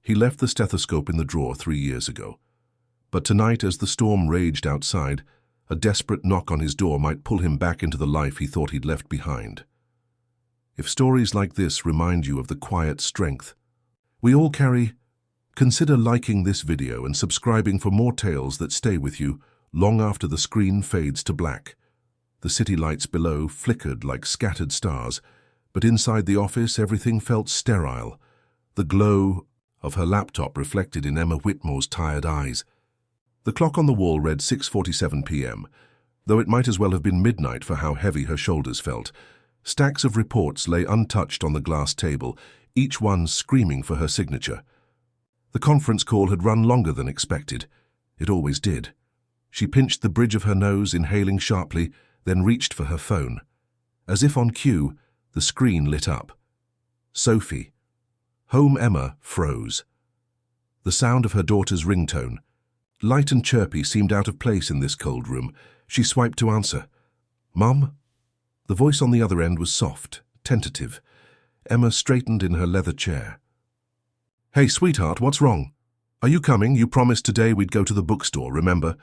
He left the stethoscope in the drawer 3 years ago. But tonight, as the storm raged outside, a desperate knock on his door might pull him back into the life he thought he'd left behind. If stories like this remind you of the quiet strength we all carry, consider liking this video and subscribing for more tales that stay with you long after the screen fades to black. The city lights below flickered like scattered stars, but inside the office everything felt sterile. The glow of her laptop reflected in Emma Whitmore's tired eyes. The clock on the wall read 6:47 p.m., though it might as well have been midnight for how heavy her shoulders felt. Stacks of reports lay untouched on the glass table, each one screaming for her signature. The conference call had run longer than expected. It always did. She pinched the bridge of her nose, inhaling sharply, then reached for her phone. As if on cue, the screen lit up. Sophie. Home Emma froze. The sound of her daughter's ringtone, light and chirpy, seemed out of place in this cold room. She swiped to answer. "Mum?" The voice on the other end was soft, tentative. Emma straightened in her leather chair. "Hey, sweetheart, what's wrong? Are you coming? You promised today we'd go to the bookstore, remember?"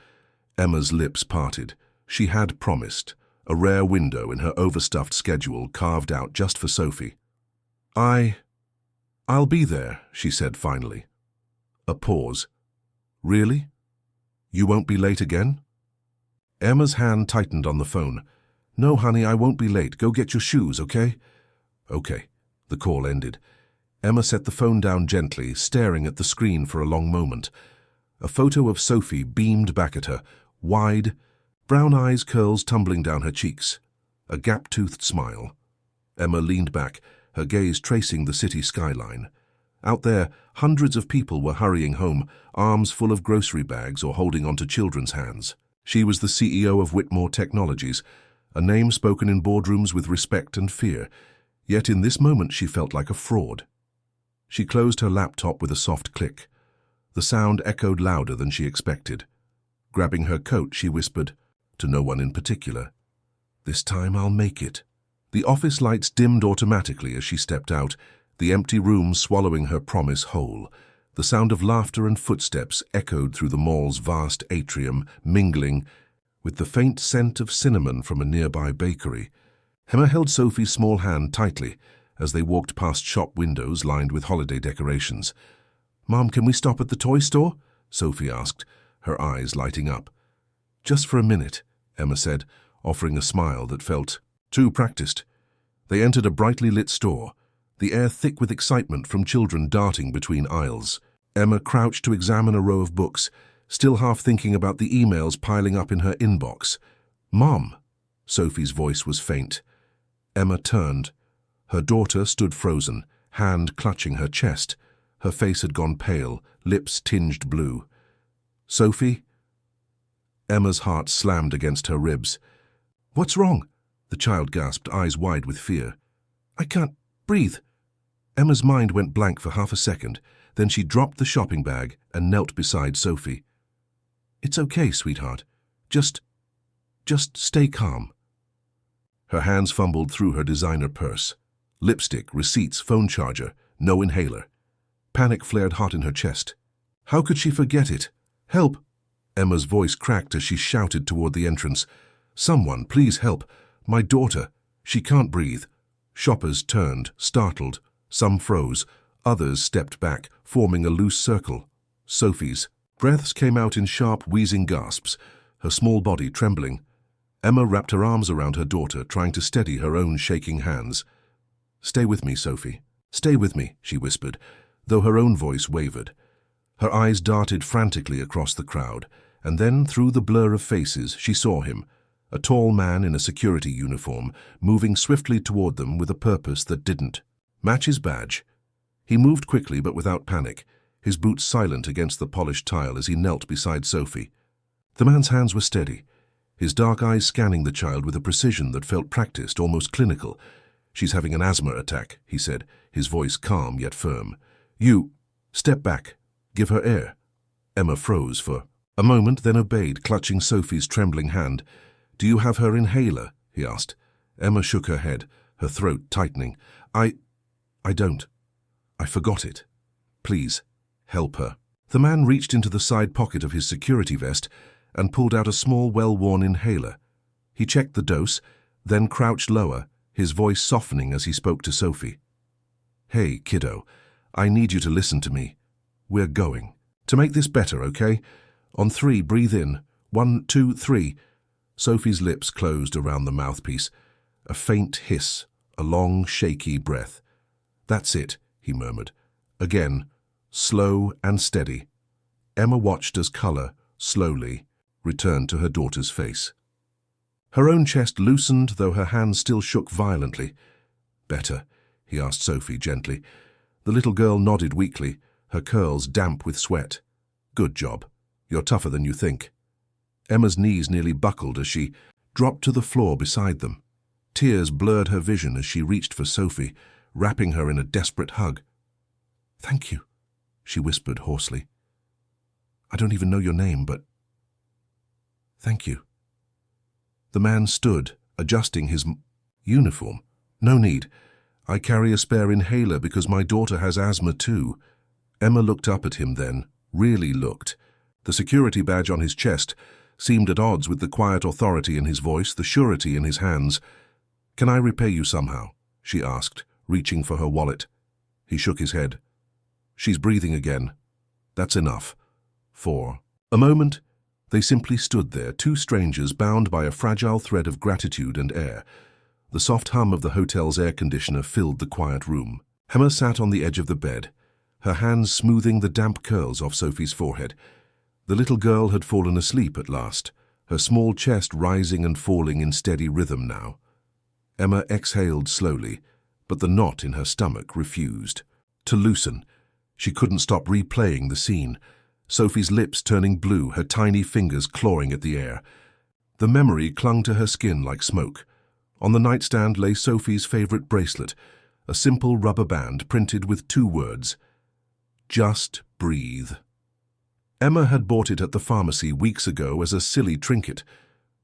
Emma's lips parted. She had promised, a rare window in her overstuffed schedule carved out just for Sophie. I'll be there," she said finally. A pause. "Really? You won't be late again?" Emma's hand tightened on the phone. "No, honey, I won't be late. Go get your shoes, okay?" "Okay." The call ended. Emma set the phone down gently, staring at the screen for a long moment. A photo of Sophie beamed back at her, wide, brown eyes curls tumbling down her cheeks. A gap-toothed smile. Emma leaned back, her gaze tracing the city skyline. Out there, hundreds of people were hurrying home, arms full of grocery bags or holding onto children's hands. She was the CEO of Whitmore Technologies, a name spoken in boardrooms with respect and fear, yet in this moment she felt like a fraud. She closed her laptop with a soft click. The sound echoed louder than she expected. Grabbing her coat, she whispered, to no one in particular, "This time I'll make it." The office lights dimmed automatically as she stepped out, the empty room swallowing her promise whole. The sound of laughter and footsteps echoed through the mall's vast atrium, mingling with the faint scent of cinnamon from a nearby bakery. Emma held Sophie's small hand tightly as they walked past shop windows lined with holiday decorations. "Mom, can we stop at the toy store?" Sophie asked, her eyes lighting up. "Just for a minute," Emma said, offering a smile that felt too practiced. They entered a brightly lit store, the air thick with excitement from children darting between aisles. Emma crouched to examine a row of books, still half thinking about the emails piling up in her inbox. "Mom!" Sophie's voice was faint. Emma turned. Her daughter stood frozen, hand clutching her chest. Her face had gone pale, lips tinged blue. "Sophie?" Emma's heart slammed against her ribs. "What's wrong?" the child gasped, eyes wide with fear. "I can't breathe." Emma's mind went blank for half a second. Then she dropped the shopping bag and knelt beside Sophie. "It's okay, sweetheart. Just stay calm." Her hands fumbled through her designer purse. Lipstick, receipts, phone charger, no inhaler. Panic flared hot in her chest. How could she forget it? "Help!" Emma's voice cracked as she shouted toward the entrance. "Someone, please help. My daughter. She can't breathe." Shoppers turned, startled. Some froze. Others stepped back, forming a loose circle. Sophie's breaths came out in sharp, wheezing gasps, her small body trembling. Emma wrapped her arms around her daughter, trying to steady her own shaking hands. "Stay with me, Sophie. Stay with me," she whispered, though her own voice wavered. Her eyes darted frantically across the crowd, and then, through the blur of faces, she saw him, a tall man in a security uniform, moving swiftly toward them with a purpose that didn't match his badge. He moved quickly but without panic, his boots silent against the polished tile as he knelt beside Sophie. The man's hands were steady, his dark eyes scanning the child with a precision that felt practiced, almost clinical. "She's having an asthma attack," he said, his voice calm yet firm. "You, step back. Give her air." Emma froze for a moment, then obeyed, clutching Sophie's trembling hand. "Do you have her inhaler?" he asked. Emma shook her head, her throat tightening. I don't. I forgot it. Please." Help her. The man reached into the side pocket of his security vest and pulled out a small, well-worn inhaler. He checked the dose, then crouched lower, his voice softening as he spoke to Sophie. "Hey, kiddo, I need you to listen to me. We're going. To make this better, okay? On 3, breathe in. 1, 2, 3. Sophie's lips closed around the mouthpiece. A faint hiss, a long, shaky breath. "That's it," he murmured. Again, slow and steady. Emma watched as color, slowly, returned to her daughter's face. Her own chest loosened, though her hands still shook violently. "Better?" he asked Sophie gently. The little girl nodded weakly, her curls damp with sweat. "Good job. You're tougher than you think." Emma's knees nearly buckled as she dropped to the floor beside them. Tears blurred her vision as she reached for Sophie, wrapping her in a desperate hug. "Thank you," she whispered hoarsely. "I don't even know your name, but thank you." The man stood, adjusting his uniform. "No need. I carry a spare inhaler because my daughter has asthma too." Emma looked up at him then, really looked. The security badge on his chest seemed at odds with the quiet authority in his voice, the surety in his hands. "Can I repay you somehow?" she asked, reaching for her wallet. He shook his head. "She's breathing again. That's enough." For a moment, they simply stood there, two strangers bound by a fragile thread of gratitude and air. The soft hum of the hotel's air conditioner filled the quiet room. Emma sat on the edge of the bed, her hands smoothing the damp curls off Sophie's forehead. The little girl had fallen asleep at last, her small chest rising and falling in steady rhythm now. Emma exhaled slowly, but the knot in her stomach refused to loosen. She couldn't stop replaying the scene, Sophie's lips turning blue, her tiny fingers clawing at the air. The memory clung to her skin like smoke. On the nightstand lay Sophie's favorite bracelet, a simple rubber band printed with 2 words, "Just breathe." Emma had bought it at the pharmacy weeks ago as a silly trinket.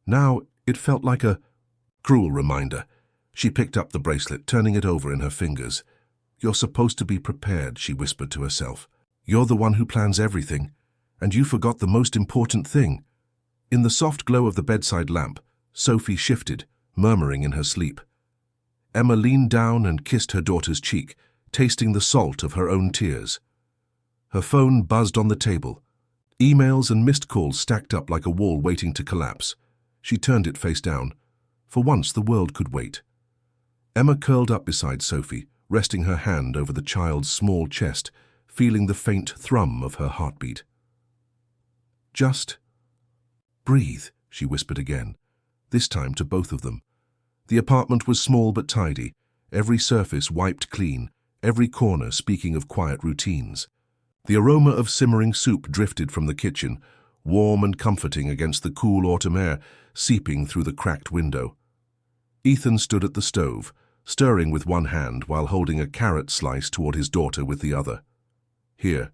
Now it felt like a cruel reminder. She picked up the bracelet, turning it over in her fingers. "You're supposed to be prepared," she whispered to herself. "You're the one who plans everything, and you forgot the most important thing." In the soft glow of the bedside lamp, Sophie shifted, murmuring in her sleep. Emma leaned down and kissed her daughter's cheek, tasting the salt of her own tears. Her phone buzzed on the table. Emails and missed calls stacked up like a wall waiting to collapse. She turned it face down. For once, the world could wait. Emma curled up beside Sophie, resting her hand over the child's small chest, feeling the faint thrum of her heartbeat. "Just breathe," she whispered again, this time to both of them. The apartment was small but tidy, every surface wiped clean, every corner speaking of quiet routines. The aroma of simmering soup drifted from the kitchen, warm and comforting against the cool autumn air seeping through the cracked window. Ethan stood at the stove, stirring with one hand while holding a carrot slice toward his daughter with the other. "Here,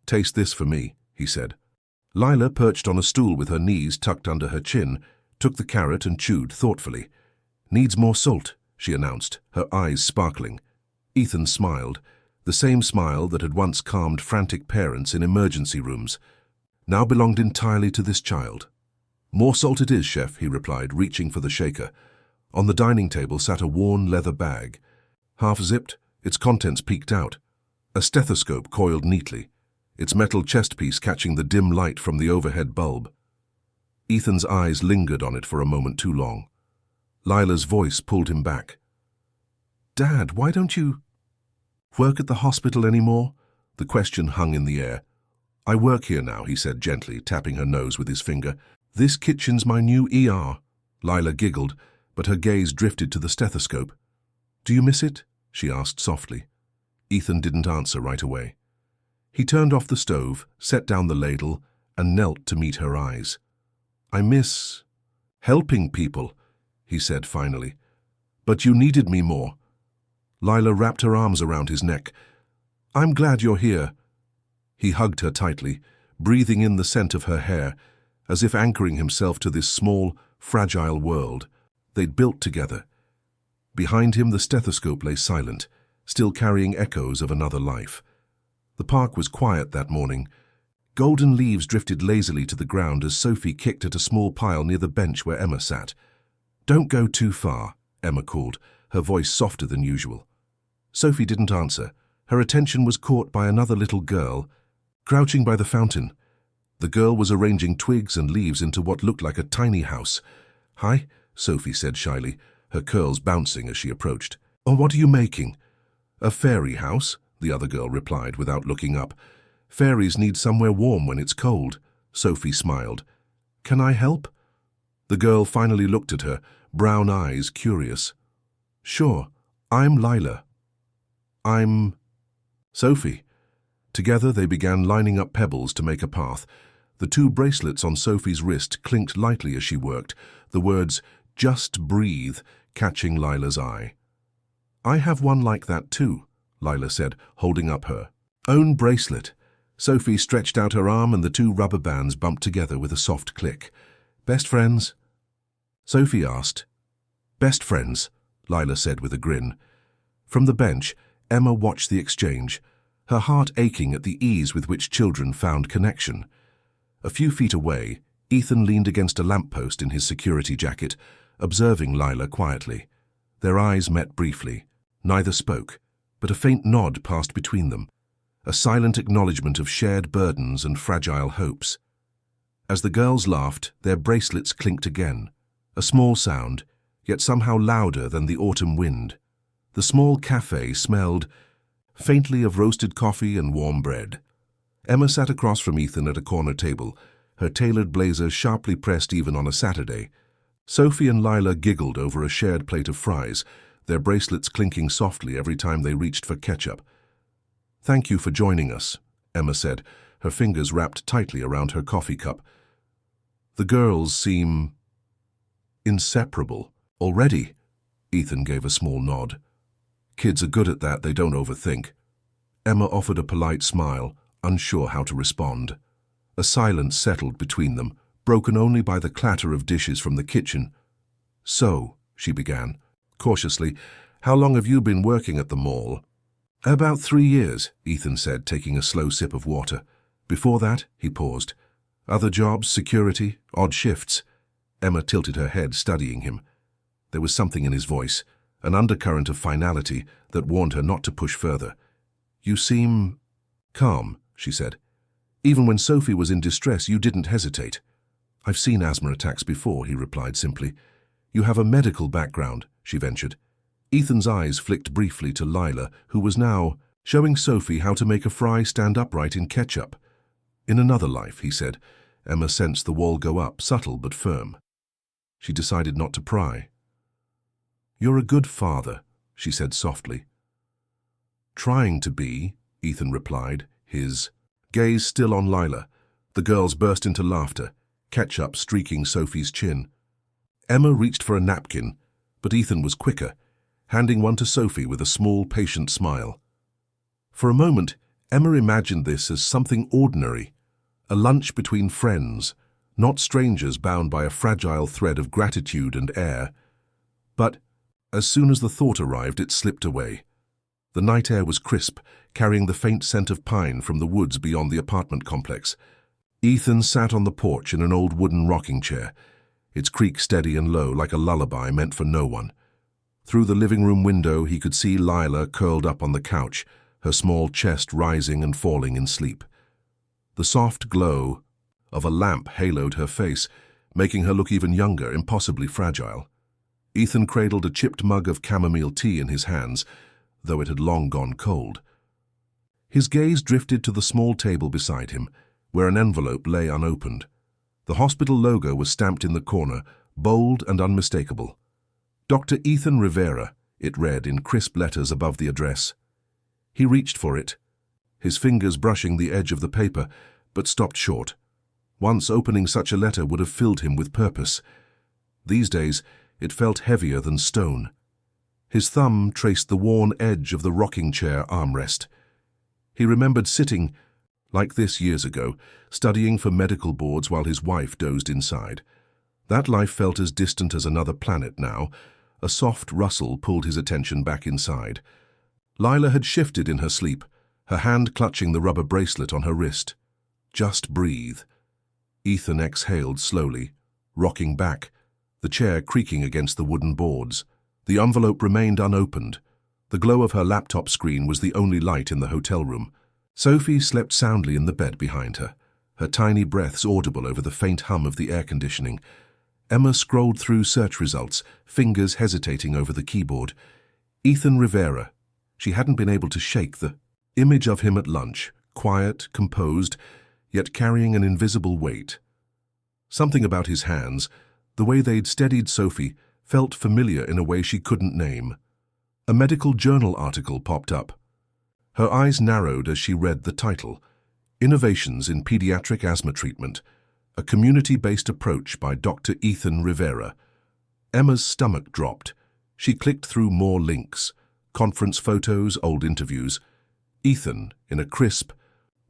taste this for me," he said. Lila, perched on a stool with her knees tucked under her chin, took the carrot and chewed thoughtfully. "Needs more salt," she announced, her eyes sparkling. Ethan smiled, the same smile that had once calmed frantic parents in emergency rooms, now belonged entirely to this child. "More salt it is, Chef," he replied, reaching for the shaker. On the dining table sat a worn leather bag. Half-zipped, its contents peeked out. A stethoscope coiled neatly, its metal chest piece catching the dim light from the overhead bulb. Ethan's eyes lingered on it for a moment too long. Lila's voice pulled him back. "Dad, why don't you work at the hospital anymore?" The question hung in the air. "I work here now," he said gently, tapping her nose with his finger. "This kitchen's my new ER." Lila giggled, but her gaze drifted to the stethoscope. "Do you miss it?" she asked softly. Ethan didn't answer right away. He turned off the stove, set down the ladle, and knelt to meet her eyes. "I miss helping people," he said finally. "But you needed me more." Lila wrapped her arms around his neck. "I'm glad you're here." He hugged her tightly, breathing in the scent of her hair, as if anchoring himself to this small, fragile world they'd built together. Behind him, the stethoscope lay silent, still carrying echoes of another life. The park was quiet that morning. Golden leaves drifted lazily to the ground as Sophie kicked at a small pile near the bench where Emma sat. "Don't go too far," Emma called, her voice softer than usual. Sophie didn't answer. Her attention was caught by another little girl, crouching by the fountain. The girl was arranging twigs and leaves into what looked like a tiny house. "Hi," Sophie said shyly, her curls bouncing as she approached. "Oh, what are you making?" "A fairy house," the other girl replied without looking up. "Fairies need somewhere warm when it's cold." Sophie smiled. "Can I help?" The girl finally looked at her, brown eyes curious. "Sure, I'm Lila." "I'm Sophie." Together they began lining up pebbles to make a path. The two bracelets on Sophie's wrist clinked lightly as she worked, the words, "Just breathe," catching Lila's eye. "I have one like that too," Lila said, holding up her own bracelet. Sophie stretched out her arm and the two rubber bands bumped together with a soft click. "Best friends?" Sophie asked. "Best friends," Lila said with a grin. From the bench, Emma watched the exchange, her heart aching at the ease with which children found connection. A few feet away, Ethan leaned against a lamppost in his security jacket, observing Lila quietly. Their eyes met briefly. Neither spoke, but a faint nod passed between them, a silent acknowledgement of shared burdens and fragile hopes. As the girls laughed, their bracelets clinked again, a small sound, yet somehow louder than the autumn wind. The small cafe smelled faintly of roasted coffee and warm bread. Emma sat across from Ethan at a corner table, her tailored blazer sharply pressed even on a Saturday. Sophie and Lila giggled over a shared plate of fries, their bracelets clinking softly every time they reached for ketchup. "Thank you for joining us," Emma said, her fingers wrapped tightly around her coffee cup. "The girls seem inseparable." "Already?" Ethan gave a small nod. "Kids are good at that, they don't overthink." Emma offered a polite smile, unsure how to respond. A silence settled between them, broken only by the clatter of dishes from the kitchen. "So," she began, cautiously, "how long have you been working at the mall?" "About 3 years," Ethan said, taking a slow sip of water. "Before that," he paused. "Other jobs, security, odd shifts." Emma tilted her head, studying him. There was something in his voice, an undercurrent of finality that warned her not to push further. "You seem calm," she said. "Even when Sophie was in distress, you didn't hesitate." "I've seen asthma attacks before," he replied simply. "You have a medical background," she ventured. Ethan's eyes flicked briefly to Lila, who was now showing Sophie how to make a fry stand upright in ketchup. "In another life," he said. Emma sensed the wall go up, subtle but firm. She decided not to pry. "You're a good father," she said softly. "Trying to be," Ethan replied, his gaze still on Lila. The girls burst into laughter, ketchup streaking Sophie's chin. Emma reached for a napkin, but Ethan was quicker, handing one to Sophie with a small, patient smile. For a moment, Emma imagined this as something ordinary, a lunch between friends, not strangers bound by a fragile thread of gratitude and air. But as soon as the thought arrived, it slipped away. The night air was crisp, carrying the faint scent of pine from the woods beyond the apartment complex. Ethan sat on the porch in an old wooden rocking chair, its creak steady and low like a lullaby meant for no one. Through the living room window, he could see Lila curled up on the couch, her small chest rising and falling in sleep. The soft glow of a lamp haloed her face, making her look even younger, impossibly fragile. Ethan cradled a chipped mug of chamomile tea in his hands, though it had long gone cold. His gaze drifted to the small table beside him, where an envelope lay unopened. The hospital logo was stamped in the corner, bold and unmistakable. "Dr. Ethan Rivera," it read in crisp letters above the address. He reached for it, his fingers brushing the edge of the paper, but stopped short. Once opening such a letter would have filled him with purpose. These days, it felt heavier than stone. His thumb traced the worn edge of the rocking chair armrest. He remembered sitting like this years ago, studying for medical boards while his wife dozed inside. That life felt as distant as another planet now. A soft rustle pulled his attention back inside. Lila had shifted in her sleep, her hand clutching the rubber bracelet on her wrist. Just breathe. Ethan exhaled slowly, rocking back, the chair creaking against the wooden boards. The envelope remained unopened. The glow of her laptop screen was the only light in the hotel room. Sophie slept soundly in the bed behind her, her tiny breaths audible over the faint hum of the air conditioning. Emma scrolled through search results, fingers hesitating over the keyboard. Ethan Rivera. She hadn't been able to shake the image of him at lunch, quiet, composed, yet carrying an invisible weight. Something about his hands, the way they'd steadied Sophie, felt familiar in a way she couldn't name. A medical journal article popped up. Her eyes narrowed as she read the title, Innovations in Pediatric Asthma Treatment, a community-based approach by Dr. Ethan Rivera. Emma's stomach dropped. She clicked through more links, conference photos, old interviews. Ethan, in a crisp,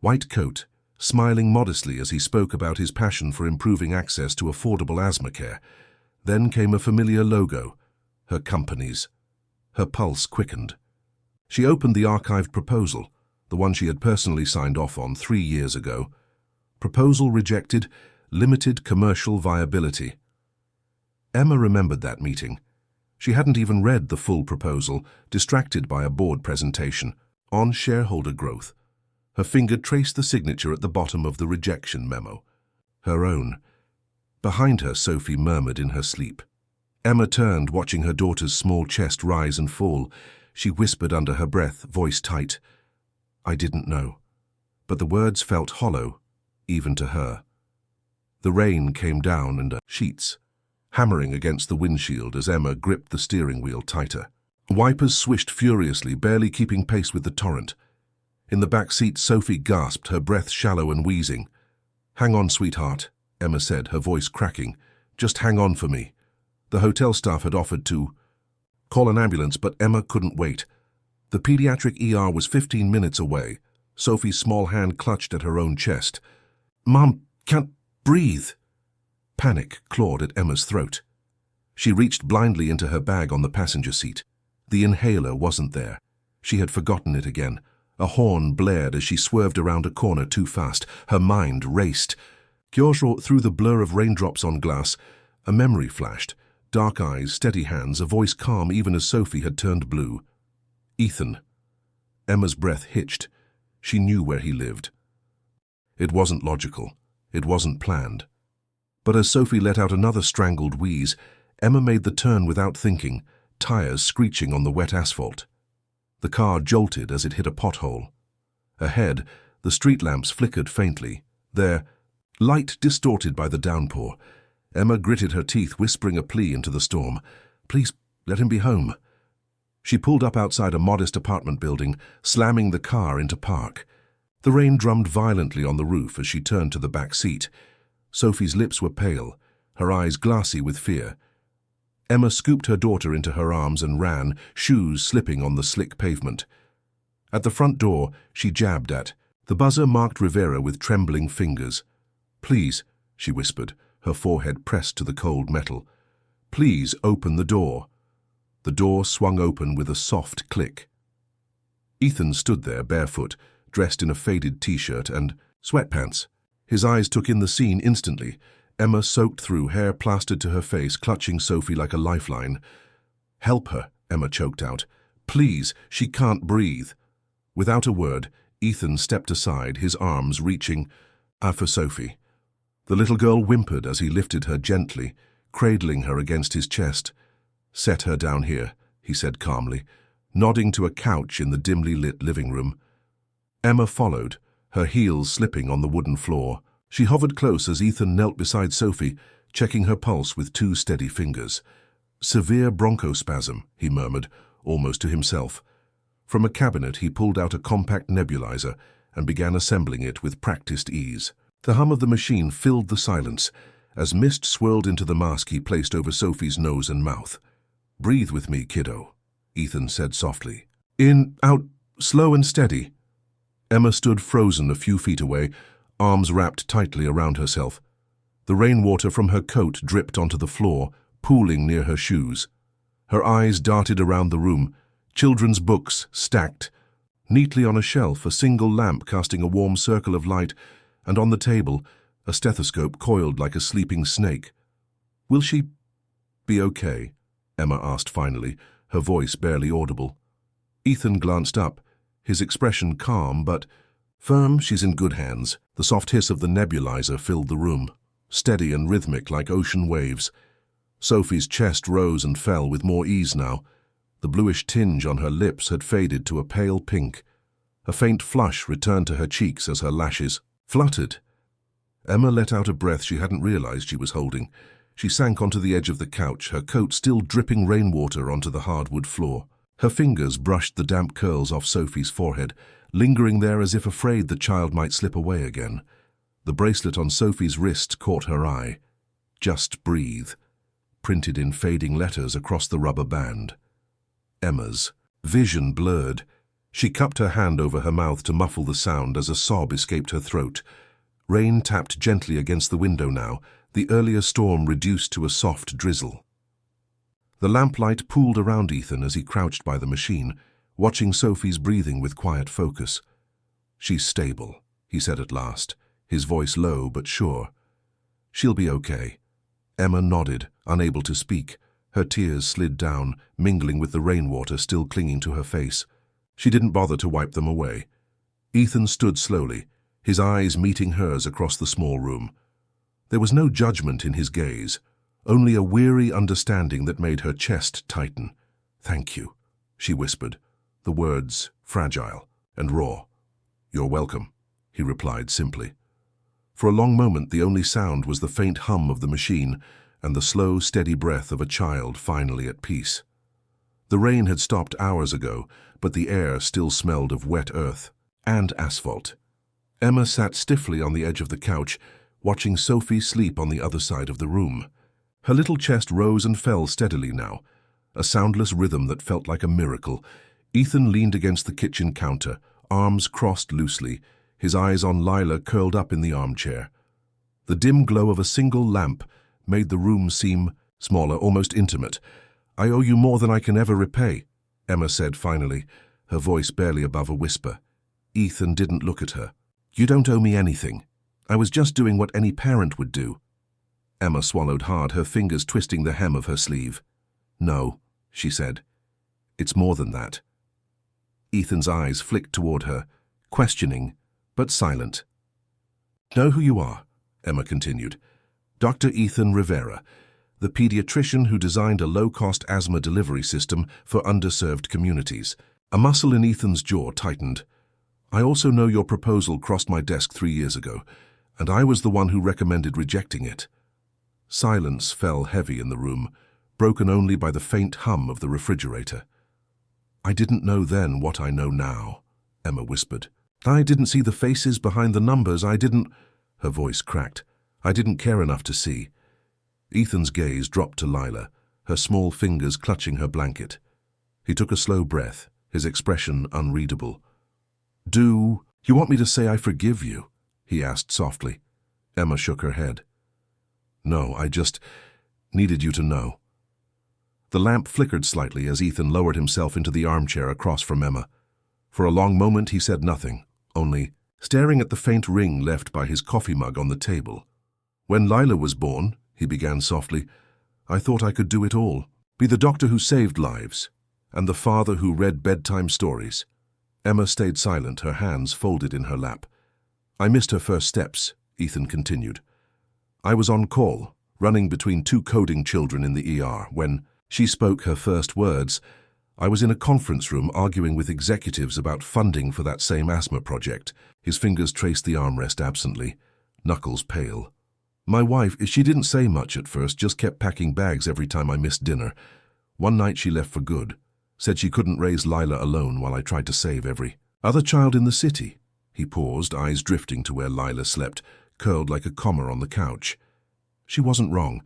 white coat, smiling modestly as he spoke about his passion for improving access to affordable asthma care. Then came a familiar logo, her company's. Her pulse quickened. She opened the archived proposal, the one she had personally signed off on 3 years ago. Proposal rejected, limited commercial viability. Emma remembered that meeting. She hadn't even read the full proposal, distracted by a board presentation on shareholder growth. Her finger traced the signature at the bottom of the rejection memo. Her own. Behind her, Sophie murmured in her sleep. Emma turned, watching her daughter's small chest rise and fall. She whispered under her breath, voice tight, "I didn't know." But the words felt hollow, even to her. The rain came down in sheets, hammering against the windshield as Emma gripped the steering wheel tighter. Wipers swished furiously, barely keeping pace with the torrent. In the back seat, Sophie gasped, her breath shallow and wheezing. "Hang on, sweetheart," Emma said, her voice cracking. "Just hang on for me." The hotel staff had offered to call an ambulance, but Emma couldn't wait. The pediatric ER was 15 minutes away. Sophie's small hand clutched at her own chest. "Mom, can't breathe." Panic clawed at Emma's throat. She reached blindly into her bag on the passenger seat. The inhaler wasn't there. She had forgotten it again. A horn blared as she swerved around a corner too fast. Her mind raced. Through the blur of raindrops on glass, a memory flashed. Dark eyes, steady hands, a voice calm even as Sophie had turned blue. Ethan. Emma's breath hitched. She knew where he lived. It wasn't logical. It wasn't planned. But as Sophie let out another strangled wheeze, Emma made the turn without thinking, tires screeching on the wet asphalt. The car jolted as it hit a pothole. Ahead, the street lamps flickered faintly, their light distorted by the downpour. Emma gritted her teeth, whispering a plea into the storm. "Please, let him be home." She pulled up outside a modest apartment building, slamming the car into park. The rain drummed violently on the roof as she turned to the back seat. Sophie's lips were pale, her eyes glassy with fear. Emma scooped her daughter into her arms and ran, shoes slipping on the slick pavement. At the front door, she jabbed at. The buzzer marked Rivera with trembling fingers. "Please," she whispered, her forehead pressed to the cold metal. "Please open the door." The door swung open with a soft click. Ethan stood there barefoot, dressed in a faded t-shirt and sweatpants. His eyes took in the scene instantly. Emma soaked through, hair plastered to her face, clutching Sophie like a lifeline. "Help her," Emma choked out. "Please, she can't breathe." Without a word, Ethan stepped aside, his arms reaching for Sophie. The little girl whimpered as he lifted her gently, cradling her against his chest. "Set her down here," he said calmly, nodding to a couch in the dimly lit living room. Emma followed, her heels slipping on the wooden floor. She hovered close as Ethan knelt beside Sophie, checking her pulse with 2 steady fingers. "Severe bronchospasm," he murmured, almost to himself. From a cabinet he pulled out a compact nebulizer and began assembling it with practiced ease. The hum of the machine filled the silence as mist swirled into the mask he placed over Sophie's nose and mouth. "Breathe with me, kiddo," Ethan said softly. "In, out, slow and steady." Emma stood frozen a few feet away, arms wrapped tightly around herself. The rainwater from her coat dripped onto the floor, pooling near her shoes. Her eyes darted around the room, children's books stacked, Neatly on a shelf, a single lamp casting a warm circle of light, and on the table, a stethoscope coiled like a sleeping snake. "Will she be okay?" Emma asked finally, her voice barely audible. Ethan glanced up, his expression calm but firm. "She's in good hands." The soft hiss of the nebulizer filled the room, steady and rhythmic like ocean waves. Sophie's chest rose and fell with more ease now. The bluish tinge on her lips had faded to a pale pink. A faint flush returned to her cheeks as her lashes fluttered. Emma let out a breath she hadn't realized she was holding. She sank onto the edge of the couch, her coat still dripping rainwater onto the hardwood floor. Her fingers brushed the damp curls off Sophie's forehead, lingering there as if afraid the child might slip away again. The bracelet on Sophie's wrist caught her eye. "Just breathe," printed in fading letters across the rubber band. Emma's vision blurred. She cupped her hand over her mouth to muffle the sound as a sob escaped her throat. Rain tapped gently against the window now, the earlier storm reduced to a soft drizzle. The lamplight pooled around Ethan as he crouched by the machine, watching Sophie's breathing with quiet focus. "She's stable," he said at last, his voice low but sure. "She'll be okay." Emma nodded, unable to speak. Her tears slid down, mingling with the rainwater still clinging to her face. She didn't bother to wipe them away. Ethan stood slowly, his eyes meeting hers across the small room. There was no judgment in his gaze, only a weary understanding that made her chest tighten. "Thank you," she whispered, the words fragile and raw. "You're welcome," he replied simply. For a long moment the only sound was the faint hum of the machine and the slow, steady breath of a child finally at peace. The rain had stopped hours ago, but the air still smelled of wet earth and asphalt. Emma sat stiffly on the edge of the couch, watching Sophie sleep on the other side of the room. Her little chest rose and fell steadily now, a soundless rhythm that felt like a miracle. Ethan leaned against the kitchen counter, arms crossed loosely, his eyes on Lila curled up in the armchair. The dim glow of a single lamp made the room seem smaller, almost intimate. "I owe you more than I can ever repay," Emma said finally, her voice barely above a whisper. Ethan didn't look at her. "You don't owe me anything. I was just doing what any parent would do." Emma swallowed hard, her fingers twisting the hem of her sleeve. "No," she said. "It's more than that." Ethan's eyes flicked toward her, questioning, but silent. "Know who you are," Emma continued. "Dr. Ethan Rivera, the pediatrician who designed a low-cost asthma delivery system for underserved communities." A muscle in Ethan's jaw tightened. "I also know your proposal crossed my desk 3 years ago, and I was the one who recommended rejecting it." Silence fell heavy in the room, broken only by the faint hum of the refrigerator. "I didn't know then what I know now," Emma whispered. "I didn't see the faces behind the numbers. I didn't—" Her voice cracked. "I didn't care enough to see." Ethan's gaze dropped to Lila, her small fingers clutching her blanket. He took a slow breath, his expression unreadable. "Do you want me to say I forgive you?" he asked softly. Emma shook her head. "No, I just needed you to know." The lamp flickered slightly as Ethan lowered himself into the armchair across from Emma. For a long moment he said nothing, only staring at the faint ring left by his coffee mug on the table. "When Lila was born," he began softly, "I thought I could do it all. Be the doctor who saved lives, and the father who read bedtime stories." Emma stayed silent, her hands folded in her lap. "I missed her first steps," Ethan continued. "I was on call, running between 2 coding children in the ER. When she spoke her first words, I was in a conference room arguing with executives about funding for that same asthma project." His fingers traced the armrest absently, knuckles pale. "My wife, she didn't say much at first, just kept packing bags every time I missed dinner. One night she left for good, said she couldn't raise Lila alone while I tried to save every other child in the city." He paused, eyes drifting to where Lila slept, curled like a comma on the couch. She wasn't wrong.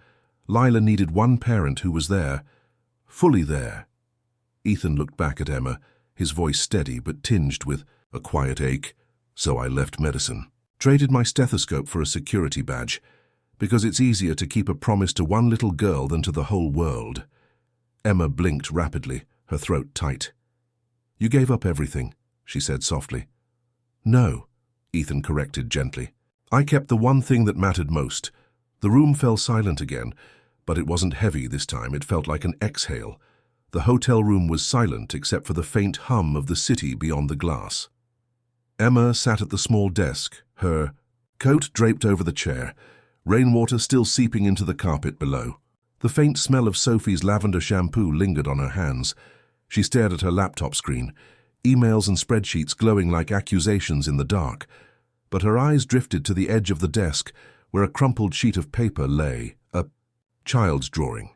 Lila needed one parent who was there, fully there. Ethan looked back at Emma, his voice steady but tinged with a quiet ache. "So I left medicine. Traded my stethoscope for a security badge, because it's easier to keep a promise to one little girl than to the whole world." Emma blinked rapidly, her throat tight. "You gave up everything, she said softly. No, Ethan corrected gently. I kept the one thing that mattered most. The room fell silent again, but it wasn't heavy this time. It felt like an exhale. The hotel room was silent except for the faint hum of the city beyond the glass. Emma sat at the small desk, her coat draped over the chair, rainwater still seeping into the carpet below. The faint smell of Sophie's lavender shampoo lingered on her hands. She stared at her laptop screen, emails and spreadsheets glowing like accusations in the dark. But her eyes drifted to the edge of the desk, where a crumpled sheet of paper lay, a child's drawing.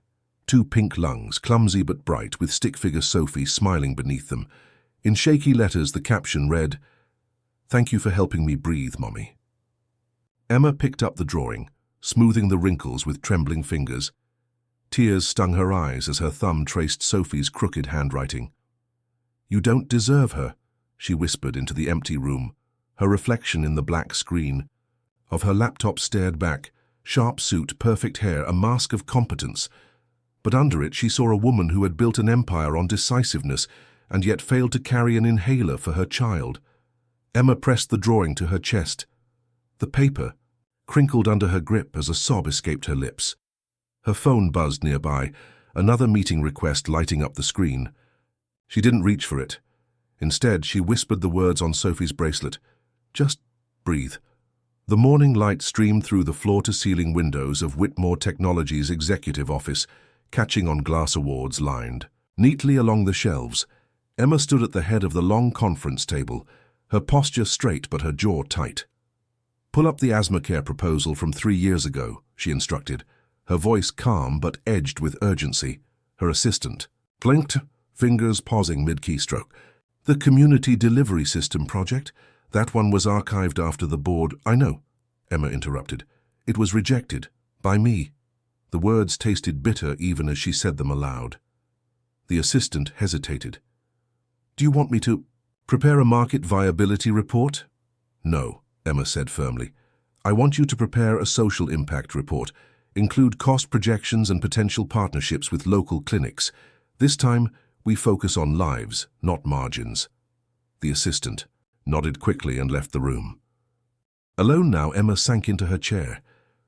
2 pink lungs, clumsy but bright, with stick figure Sophie smiling beneath them. In shaky letters, the caption read, "Thank you for helping me breathe, Mommy." Emma picked up the drawing, smoothing the wrinkles with trembling fingers. Tears stung her eyes as her thumb traced Sophie's crooked handwriting. "You don't deserve her," she whispered into the empty room, her reflection in the black screen. Of her laptop stared back, sharp suit, perfect hair, a mask of competence. But under it she saw a woman who had built an empire on decisiveness and yet failed to carry an inhaler for her child. Emma pressed the drawing to her chest. The paper crinkled under her grip as a sob escaped her lips. Her phone buzzed nearby, another meeting request lighting up the screen. She didn't reach for it. Instead, she whispered the words on Sophie's bracelet. "Just breathe." The morning light streamed through the floor-to-ceiling windows of Whitmore Technologies' executive office, catching on glass awards lined. Neatly along the shelves, Emma stood at the head of the long conference table, her posture straight but her jaw tight. "Pull up the asthma care proposal from 3 years ago," she instructed, her voice calm but edged with urgency. Her assistant blinked, fingers pausing mid-keystroke. "The Community Delivery System project? That one was archived after the board—" "I know," Emma interrupted. "It was rejected. By me." The words tasted bitter even as she said them aloud. The assistant hesitated. "Do you want me to prepare a market viability report?" "No," Emma said firmly. "I want you to prepare a social impact report. Include cost projections and potential partnerships with local clinics. This time, we focus on lives, not margins." The assistant nodded quickly and left the room. Alone now, Emma sank into her chair.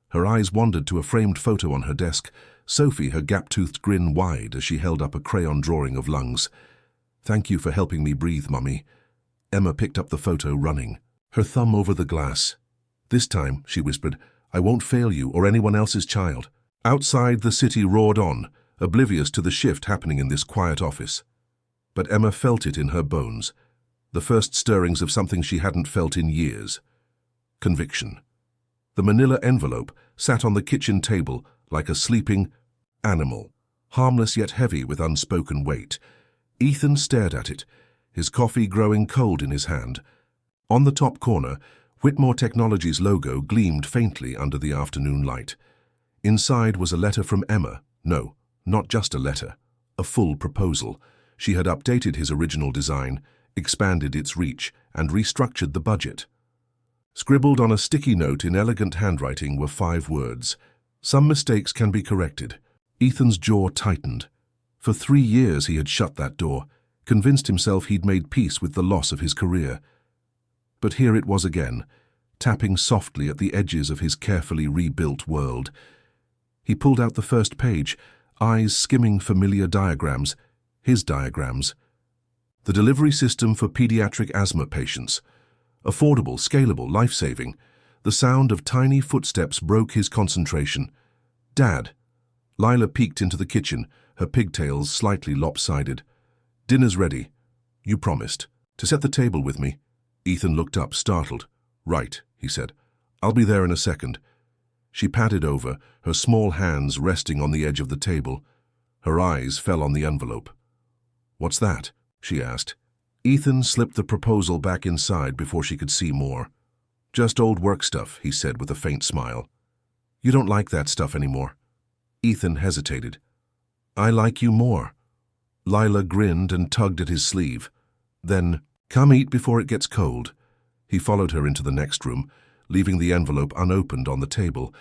Her eyes wandered to a framed photo on her desk, Sophie, her gap-toothed grin wide as she held up a crayon drawing of lungs. "Thank you for helping me breathe, Mummy." Emma picked up the photo, running, her thumb over the glass. "This time," she whispered, "I won't fail you or anyone else's child." Outside, the city roared on, oblivious to the shift happening in this quiet office. But Emma felt it in her bones, the first stirrings of something she hadn't felt in years. Conviction. The manila envelope sat on the kitchen table like a sleeping animal, harmless yet heavy with unspoken weight. Ethan stared at it, his coffee growing cold in his hand. On the top corner, Whitmore Technologies' logo gleamed faintly under the afternoon light. Inside was a letter from Emma. No, not just a letter, a full proposal. She had updated his original design, expanded its reach, and restructured the budget. Scribbled on a sticky note in elegant handwriting were 5 words. "Some mistakes can be corrected." Ethan's jaw tightened. For 3 years he had shut that door, convinced himself he'd made peace with the loss of his career. But here it was again, tapping softly at the edges of his carefully rebuilt world. He pulled out the first page, eyes skimming familiar diagrams, his diagrams. The delivery system for pediatric asthma patients. Affordable, scalable, life-saving. The sound of tiny footsteps broke his concentration. "Dad." Lila peeked into the kitchen, her pigtails slightly lopsided. "Dinner's ready. You promised. To set the table with me." Ethan looked up, startled. "Right," he said. "I'll be there in a second." She patted over, her small hands resting on the edge of the table. Her eyes fell on the envelope. "What's that?" she asked. Ethan slipped the proposal back inside before she could see more. "Just old work stuff," he said with a faint smile. "You don't like that stuff anymore." Ethan hesitated. "I like you more." Lila grinned and tugged at his sleeve. Then, "Come eat before it gets cold." He followed her into the next room, leaving the envelope unopened on the table.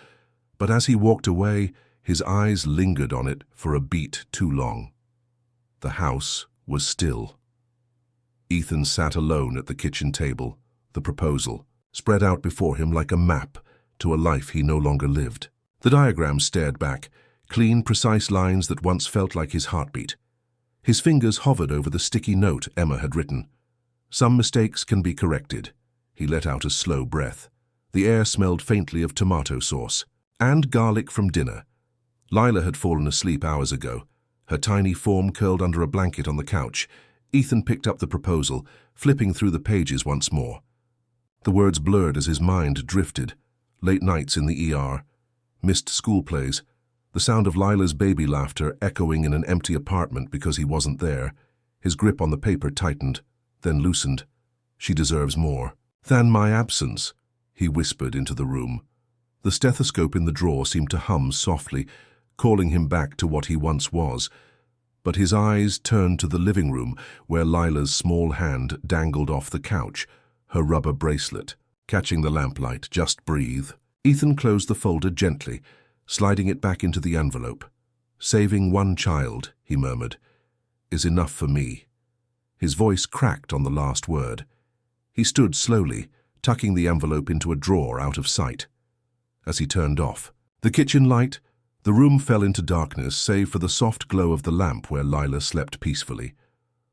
But as he walked away, his eyes lingered on it for a beat too long. The house was still. Ethan sat alone at the kitchen table, the proposal spread out before him like a map to a life he no longer lived. The diagram stared back, clean, precise lines that once felt like his heartbeat. His fingers hovered over the sticky note Emma had written. Some mistakes can be corrected. He let out a slow breath. The air smelled faintly of tomato sauce and garlic from dinner. Lila had fallen asleep hours ago, her tiny form curled under a blanket on the couch. Ethan picked up the proposal, flipping through the pages once more. The words blurred as his mind drifted. Late nights in the ER, missed school plays, the sound of Lila's baby laughter echoing in an empty apartment because he wasn't there. His grip on the paper tightened, then loosened. She deserves more than my absence, he whispered into the room. The stethoscope in the drawer seemed to hum softly, calling him back to what he once was. But his eyes turned to the living room, where Lila's small hand dangled off the couch, her rubber bracelet, catching the lamplight. Just breathe. Ethan closed the folder gently, sliding it back into the envelope. Saving one child, he murmured, is enough for me. His voice cracked on the last word. He stood slowly, tucking the envelope into a drawer out of sight. As he turned off the kitchen light, the room fell into darkness save for the soft glow of the lamp where Lila slept peacefully.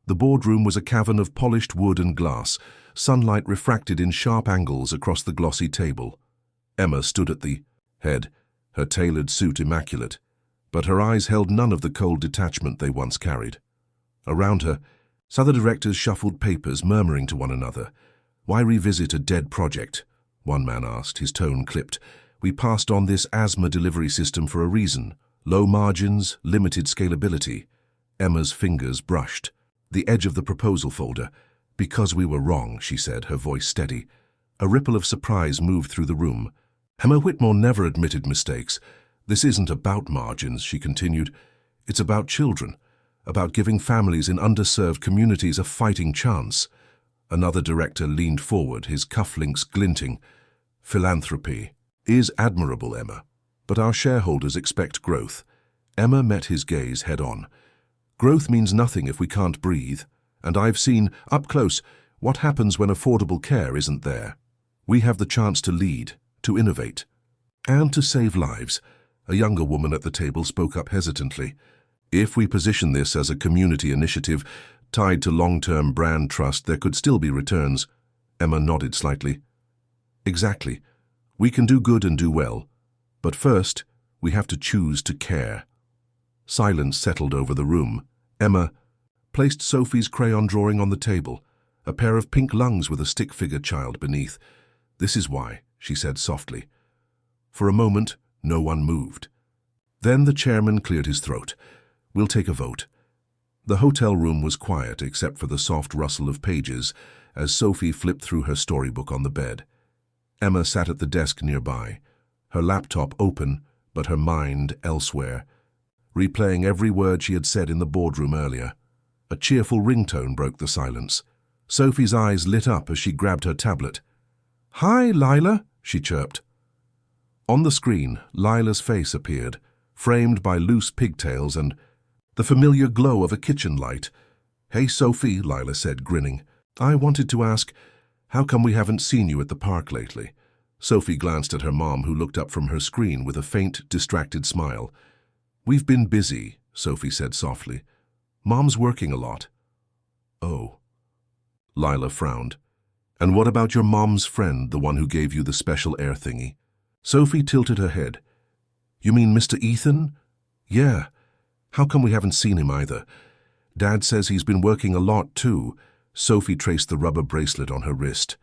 The boardroom was a cavern of polished wood and glass, sunlight refracted in sharp angles across the glossy table. Emma stood at the head, her tailored suit immaculate, but her eyes held none of the cold detachment they once carried. Around her, other directors shuffled papers, murmuring to one another. Why revisit a dead project? One man asked, his tone clipped. We passed on this asthma delivery system for a reason. Low margins, limited scalability. Emma's fingers brushed the edge of the proposal folder. Because we were wrong, she said, her voice steady. A ripple of surprise moved through the room. Emma Whitmore never admitted mistakes. This isn't about margins, she continued. It's about children, about giving families in underserved communities a fighting chance. Another director leaned forward, his cufflinks glinting. Philanthropy is admirable, Emma, but our shareholders expect growth. Emma met his gaze head-on. Growth means nothing if we can't breathe, and I've seen, up close, what happens when affordable care isn't there. We have the chance to lead, to innovate, and to save lives. A younger woman at the table spoke up hesitantly. If we position this as a community initiative tied to long-term brand trust, there could still be returns. Emma nodded slightly. Exactly. We can do good and do well. But first, we have to choose to care. Silence settled over the room. Emma placed Sophie's crayon drawing on the table, a pair of pink lungs with a stick figure child beneath. This is why, she said softly. For a moment, no one moved. Then the chairman cleared his throat. We'll take a vote. The hotel room was quiet except for the soft rustle of pages as Sophie flipped through her storybook on the bed. Emma sat at the desk nearby, her laptop open but her mind elsewhere, replaying every word she had said in the boardroom earlier. A cheerful ringtone broke the silence. Sophie's eyes lit up as she grabbed her tablet. "Hi, Lila," she chirped. On the screen, Lila's face appeared, framed by loose pigtails and the familiar glow of a kitchen light. "Hey, Sophie," Lila said, grinning. "I wanted to ask, how come we haven't seen you at the park lately?" Sophie glanced at her mom, who looked up from her screen with a faint, distracted smile. "We've been busy," Sophie said softly. "Mom's working a lot." "Oh." Lila frowned. "And what about your mom's friend, the one who gave you the special air thingy?" Sophie tilted her head. "You mean Mr. Ethan?" "Yeah. How come we haven't seen him either? Dad says he's been working a lot too." Sophie traced the rubber bracelet on her wrist.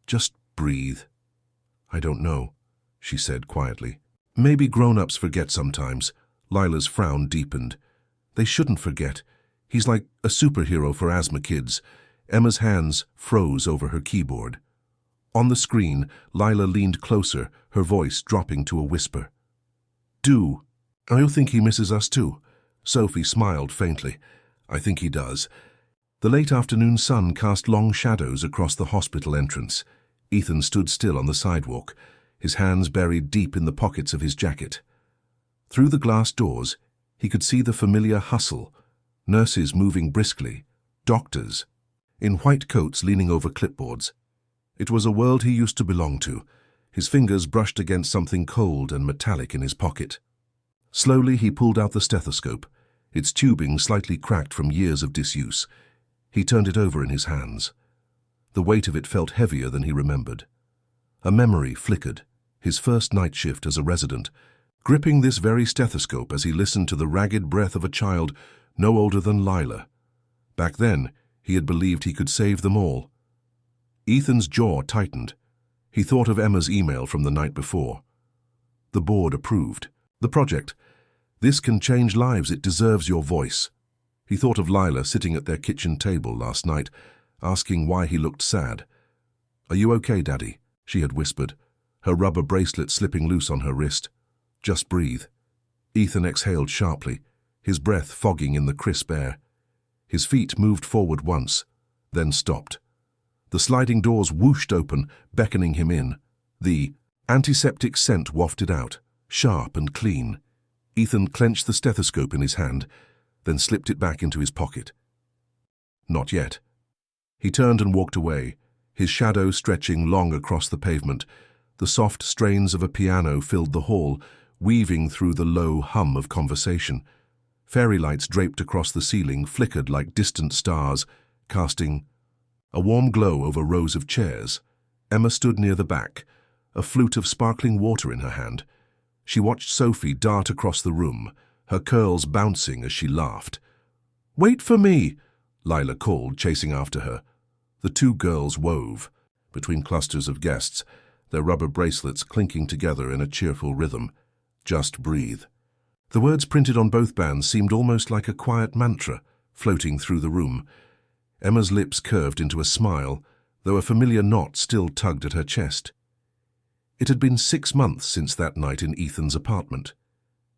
"Just breathe." "I don't know," she said quietly. "Maybe grown-ups forget sometimes." Lila's frown deepened. "They shouldn't forget. He's like a superhero for asthma kids." Emma's hands froze over her keyboard. On the screen, Lila leaned closer, her voice dropping to a whisper. "Do. I think he misses us too." Sophie smiled faintly. "I think he does." The late afternoon sun cast long shadows across the hospital entrance. Ethan stood still on the sidewalk, his hands buried deep in the pockets of his jacket. Through the glass doors, he could see the familiar hustle, nurses moving briskly, doctors in white coats leaning over clipboards. It was a world he used to belong to. His fingers brushed against something cold and metallic in his pocket. Slowly he pulled out the stethoscope, its tubing slightly cracked from years of disuse. He turned it over in his hands. The weight of it felt heavier than he remembered. A memory flickered, his first night shift as a resident, gripping this very stethoscope as he listened to the ragged breath of a child no older than Lila. Back then, he had believed he could save them all. Ethan's jaw tightened. He thought of Emma's email from the night before. The board approved. The project. This can change lives. It deserves your voice. He thought of Lila sitting at their kitchen table last night, asking why he looked sad. "Are you okay, Daddy?" she had whispered, her rubber bracelet slipping loose on her wrist. "Just breathe." Ethan exhaled sharply, his breath fogging in the crisp air. His feet moved forward once, then stopped. The sliding doors whooshed open, beckoning him in. The antiseptic scent wafted out, sharp and clean. Ethan clenched the stethoscope in his hand, then slipped it back into his pocket. Not yet. He turned and walked away, his shadow stretching long across the pavement. The soft strains of a piano filled the hall, weaving through the low hum of conversation. Fairy lights draped across the ceiling flickered like distant stars, casting a warm glow over rows of chairs. Emma stood near the back, a flute of sparkling water in her hand. She watched Sophie dart across the room, her curls bouncing as she laughed. "Wait for me," Lila called, chasing after her. The two girls wove, between clusters of guests, their rubber bracelets clinking together in a cheerful rhythm. "Just breathe." The words printed on both bands seemed almost like a quiet mantra, floating through the room. Emma's lips curved into a smile, though a familiar knot still tugged at her chest. It had been 6 months since that night in Ethan's apartment.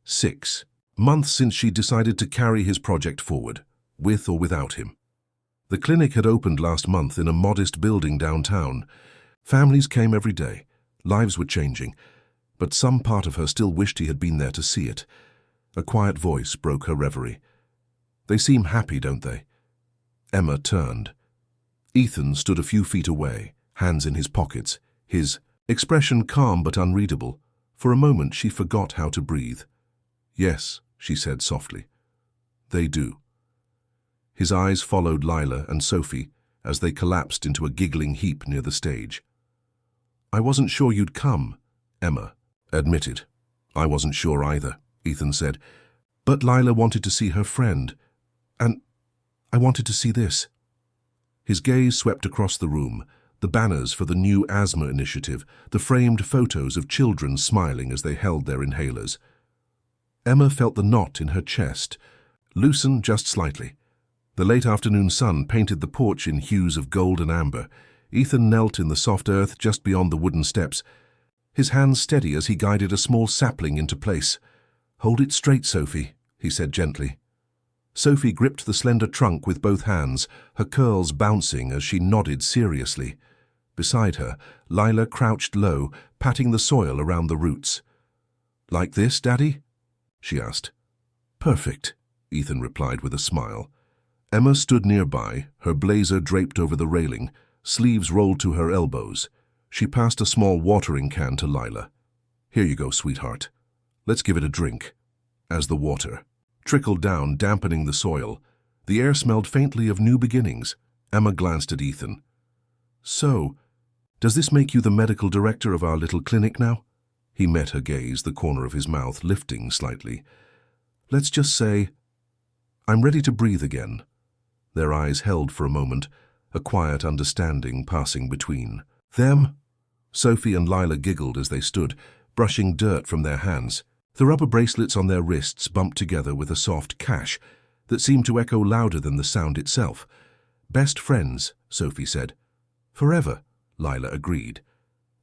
6 months since she decided to carry his project forward, with or without him. The clinic had opened last month in a modest building downtown. Families came every day. Lives were changing, but some part of her still wished he had been there to see it. A quiet voice broke her reverie. "They seem happy, don't they?" Emma turned. Ethan stood a few feet away, hands in his pockets, his expression calm but unreadable. For a moment she forgot how to breathe. "Yes," she said softly. "They do." His eyes followed Lila and Sophie as they collapsed into a giggling heap near the stage. "I wasn't sure you'd come," Emma admitted. "I wasn't sure either," Ethan said. "But Lila wanted to see her friend, and I wanted to see this." His gaze swept across the room, the banners for the new Asthma initiative, the framed photos of children smiling as they held their inhalers. Emma felt the knot in her chest loosen just slightly. The late afternoon sun painted the porch in hues of gold and amber. Ethan knelt in the soft earth just beyond the wooden steps, his hands steady as he guided a small sapling into place. "Hold it straight, Sophie," he said gently. Sophie gripped the slender trunk with both hands, her curls bouncing as she nodded seriously. Beside her, Lila crouched low, patting the soil around the roots. "Like this, Daddy?" she asked. "Perfect," Ethan replied with a smile. Emma stood nearby, her blazer draped over the railing, sleeves rolled to her elbows. She passed a small watering can to Lila. "Here you go, sweetheart. Let's give it a drink." As the water trickled down, dampening the soil, the air smelled faintly of new beginnings. Emma glanced at Ethan. "So, does this make you the medical director of our little clinic now?" He met her gaze, the corner of his mouth lifting slightly. "Let's just say, I'm ready to breathe again." Their eyes held for a moment, a quiet understanding passing between them. Sophie and Lila giggled as they stood, brushing dirt from their hands. The rubber bracelets on their wrists bumped together with a soft cash that seemed to echo louder than the sound itself. "Best friends," Sophie said. "Forever," Lila agreed.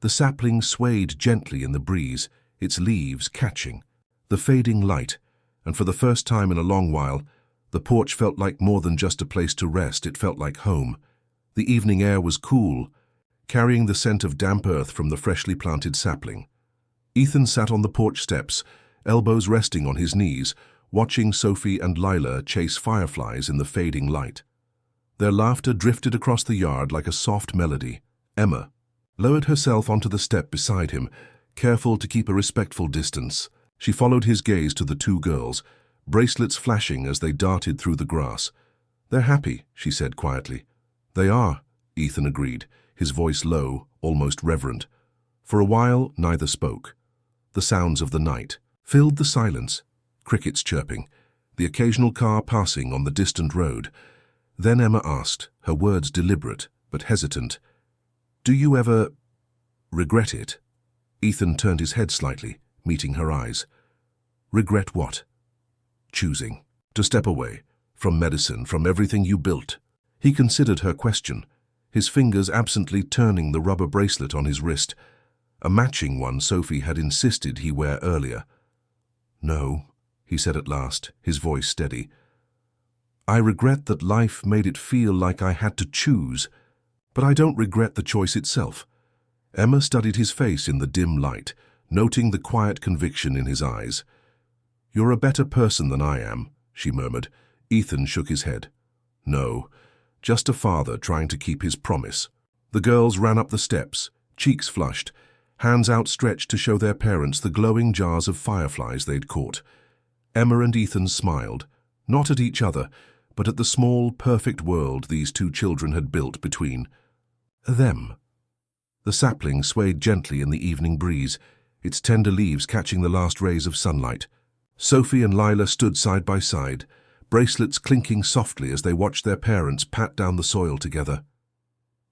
The sapling swayed gently in the breeze, its leaves catching. The fading light, and for the first time in a long while, the porch felt like more than just a place to rest. It felt like home. The evening air was cool, carrying the scent of damp earth from the freshly planted sapling. Ethan sat on the porch steps, elbows resting on his knees, watching Sophie and Lila chase fireflies in the fading light. Their laughter drifted across the yard like a soft melody. Emma lowered herself onto the step beside him, careful to keep a respectful distance. She followed his gaze to the two girls, bracelets flashing as they darted through the grass. "They're happy," she said quietly. "They are," Ethan agreed, his voice low, almost reverent. For a while, neither spoke. The sounds of the night filled the silence, crickets chirping, the occasional car passing on the distant road. Then Emma asked, her words deliberate but hesitant, "Do you ever regret it?" Ethan turned his head slightly, meeting her eyes. "Regret what?" "Choosing to step away from medicine, from everything you built." He considered her question, his fingers absently turning the rubber bracelet on his wrist, a matching one Sophie had insisted he wear earlier. "No," he said at last, his voice steady. "I regret that life made it feel like I had to choose, but I don't regret the choice itself." Emma studied his face in the dim light, noting the quiet conviction in his eyes. "You're a better person than I am," she murmured. Ethan shook his head. "No, just a father trying to keep his promise." The girls ran up the steps, cheeks flushed, hands outstretched to show their parents the glowing jars of fireflies they'd caught. Emma and Ethan smiled, not at each other, but at the small, perfect world these two children had built between them. The sapling swayed gently in the evening breeze, its tender leaves catching the last rays of sunlight. Sophie and Lila stood side by side, bracelets clinking softly as they watched their parents pat down the soil together.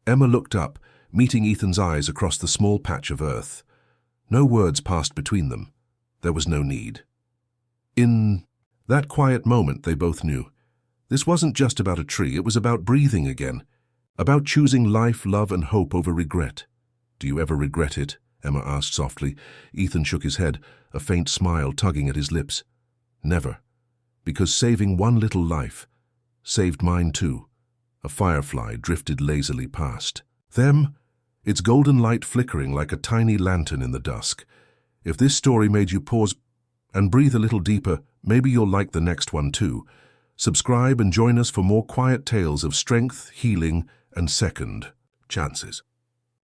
Emma looked up, meeting Ethan's eyes across the small patch of earth. No words passed between them. There was no need. In that quiet moment, they both knew. This wasn't just about a tree, it was about breathing again, about choosing life, love, and hope over regret. "Do you ever regret it?" Emma asked softly. Ethan shook his head, a faint smile tugging at his lips. "Never. Because saving one little life saved mine too." A firefly drifted lazily past them, its golden light flickering like a tiny lantern in the dusk. If this story made you pause and breathe a little deeper, maybe you'll like the next one too. Subscribe and join us for more quiet tales of strength, healing, and second chances.